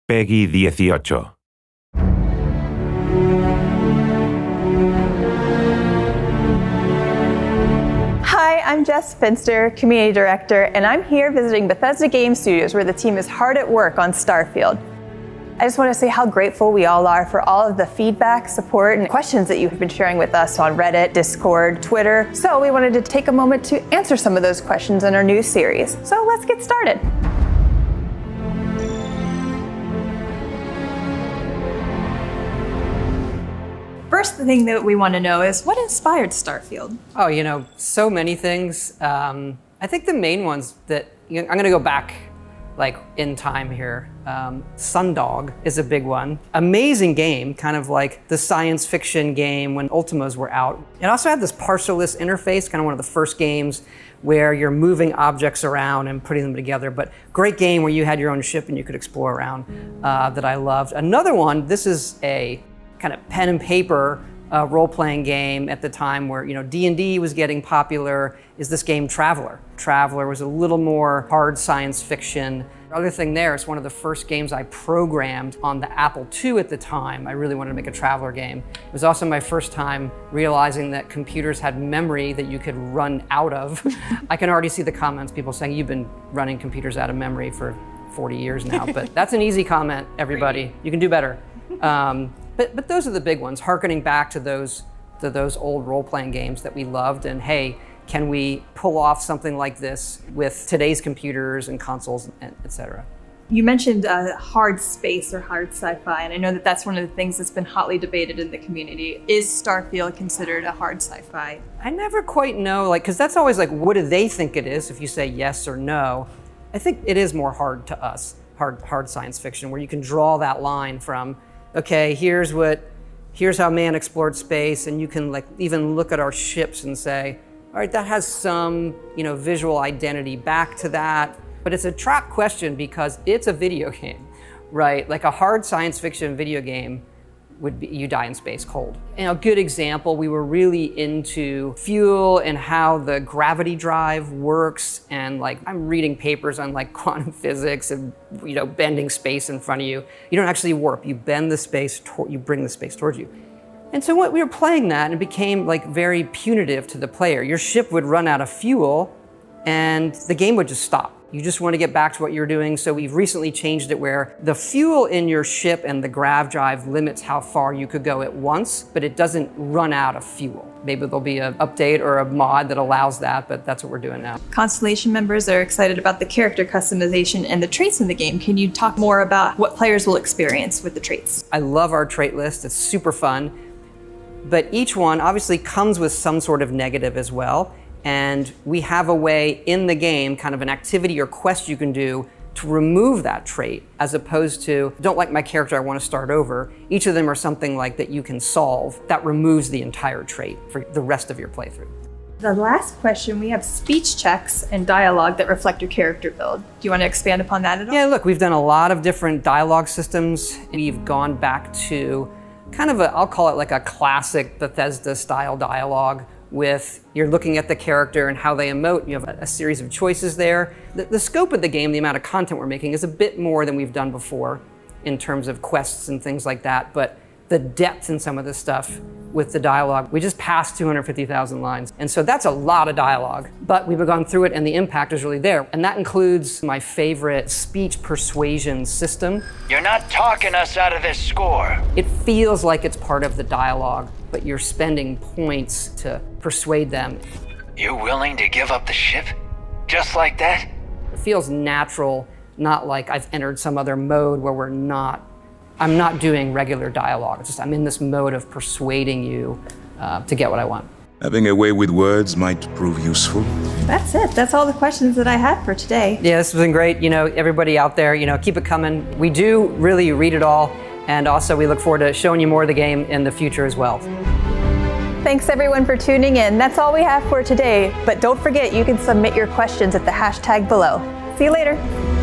Peggy 18. Hi, I'm Jess Finster, Community Director, and I'm here visiting Bethesda Game Studios where the team is hard at work on Starfield. I just want to say how grateful we all are for all of the feedback, support, and questions that you have been sharing with us on Reddit, Discord, Twitter. So we wanted to take a moment to answer some of those questions in our new series. So let's get started. First thing that we want to know is what inspired Starfield? Oh, so many things. I think the main ones that, I'm going to go back in time here. Sundog is a big one. Amazing game, kind of like the science fiction game when Ultimas were out. It also had this partial-less interface, kind of one of the first games where you're moving objects around and putting them together, but great game where you had your own ship and you could explore around that I loved. Another one, this is a kind of pen and paper role-playing game at the time where D&D was getting popular, is this game Traveler. Traveler was a little more hard science fiction. The other thing there, it's one of the first games I programmed on the Apple II at the time. I really wanted to make a Traveler game. It was also my first time realizing that computers had memory that you could run out of. I can already see the comments, people saying, you've been running computers out of memory for 40 years now, but that's an easy comment, everybody. You can do better. But those are the big ones, hearkening back to those old role-playing games that we loved, and hey, can we pull off something like this with today's computers and consoles, et cetera? You mentioned hard space or hard sci-fi, and I know that that's one of the things that's been hotly debated in the community. Is Starfield considered a hard sci-fi? I never quite know, because that's always what do they think it is if you say yes or no. I think it is more hard to us, hard science fiction, where you can draw that line from, okay, here's how man explored space, and you can even look at our ships and say, all right, that has some visual identity back to that. But it's a trap question because it's a video game, right? Like a hard science fiction video game would be you die in space cold. And a good example, we were really into fuel and how the gravity drive works, and I'm reading papers on quantum physics and bending space in front of you. You don't actually warp, you bend the space, you bring the space towards you. And so when we were playing that, and it became very punitive to the player. Your ship would run out of fuel and the game would just stop. You just want to get back to what you're doing. So we've recently changed it where the fuel in your ship and the grav drive limits how far you could go at once, but it doesn't run out of fuel. Maybe there'll be an update or a mod that allows that, but that's what we're doing now. Constellation members are excited about the character customization and the traits in the game. Can you talk more about what players will experience with the traits? I love our trait list. It's super fun. But each one obviously comes with some sort of negative as well. And we have a way in the game, kind of an activity or quest you can do to remove that trait, as opposed to, don't like my character, I want to start over. Each of them are something that you can solve that removes the entire trait for the rest of your playthrough. The last question, we have speech checks and dialogue that reflect your character build. Do you want to expand upon that at all? Yeah, look, we've done a lot of different dialogue systems. We've gone back to kind of I'll call it a classic Bethesda style dialogue with you're looking at the character and how they emote. You have a series of choices there. The scope of the game, the amount of content we're making is a bit more than we've done before in terms of quests and things like that. But the depth in some of this stuff with the dialogue, we just passed 250,000 lines. And so that's a lot of dialogue, but we've gone through it and the impact is really there. And that includes my favorite speech persuasion system. You're not talking us out of this score. It feels like it's part of the dialogue, but you're spending points to persuade them. You willing to give up the ship? Just like that? It feels natural, not like I've entered some other mode where I'm not doing regular dialogue. It's just I'm in this mode of persuading you to get what I want. Having a way with words might prove useful. That's it. That's all the questions that I had for today. Yeah, this has been great. Everybody out there, keep it coming. We do really read it all. And also we look forward to showing you more of the game in the future as well. Thanks everyone for tuning in. That's all we have for today. But don't forget, you can submit your questions at the hashtag below. See you later.